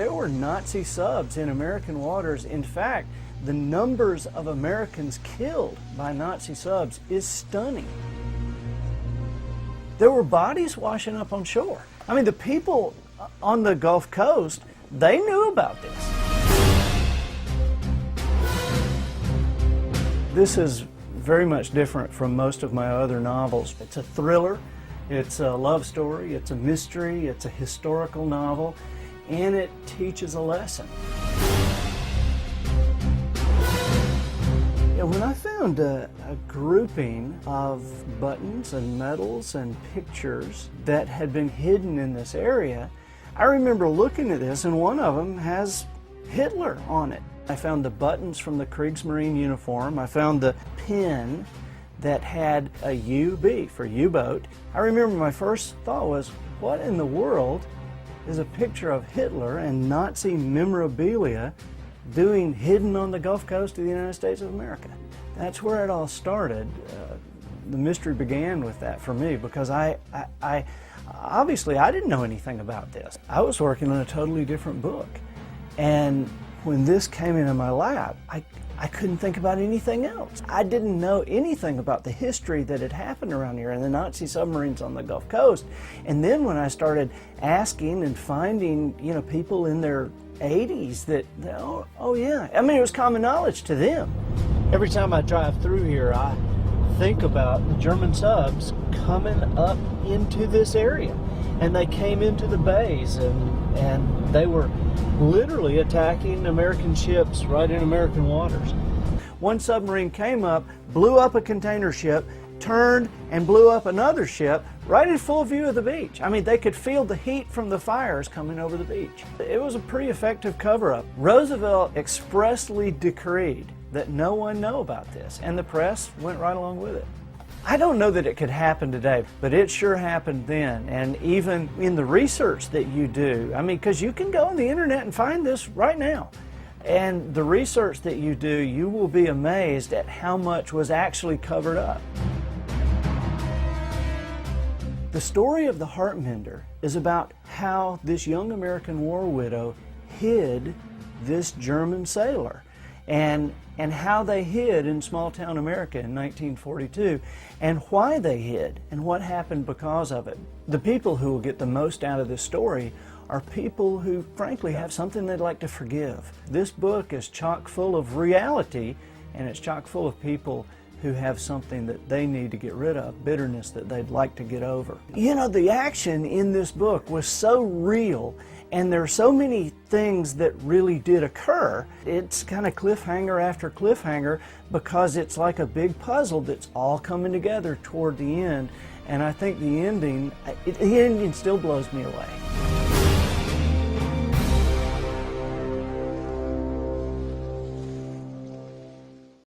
there were Nazi subs in American waters. In fact, the numbers of Americans killed by Nazi subs is stunning. There were bodies washing up on shore. I mean, the people on the Gulf Coast, they knew about this. This is very much different from most of my other novels. It's a thriller, it's a love story, it's a mystery, it's a historical novel, and it teaches a lesson. When I found a grouping of buttons and medals and pictures that had been hidden in this area, I remember looking at this, and one of them has Hitler on it. I found the buttons from the Kriegsmarine uniform. I found the pin that had a UB for U-boat. I remember my first thought was, what in the world is a picture of Hitler and Nazi memorabilia doing hidden on the Gulf Coast of the United States of America? That's where it all started. The mystery began with that for me, because I obviously I didn't know anything about this. I was working on a totally different book, and when this came into my lap, I couldn't think about anything else. I didn't know anything about the history that had happened around here and the Nazi submarines on the Gulf Coast. And then when I started asking and finding, you know, people in their 80s that, oh yeah, I mean, it was common knowledge to them. Every time I drive through here, I think about the German subs coming up into this area. And they came into the bays, and they were literally attacking American ships right in American waters. One submarine came up, blew up a container ship, turned and blew up another ship right in full view of the beach. I mean, they could feel the heat from the fires coming over the beach. It was a pretty effective cover-up. Roosevelt expressly decreed that no one know about this, and the press went right along with it. I don't know that it could happen today, but it sure happened then. And even in the research that you do, I mean, because you can go on the internet and find this right now. And the research that you do, you will be amazed at how much was actually covered up. The story of the Heart Mender is about how this young American war widow hid this German sailor, and how they hid in small-town America in 1942, and why they hid, and what happened because of it. The people who will get the most out of this story are people who, frankly, have something they'd like to forgive. This book is chock full of reality, and it's chock full of people who have something that they need to get rid of, bitterness that they'd like to get over. You know, the action in this book was so real, and there are so many things that really did occur. It's kind of cliffhanger after cliffhanger, because it's like a big puzzle that's all coming together toward the end. And I think the ending still blows me away.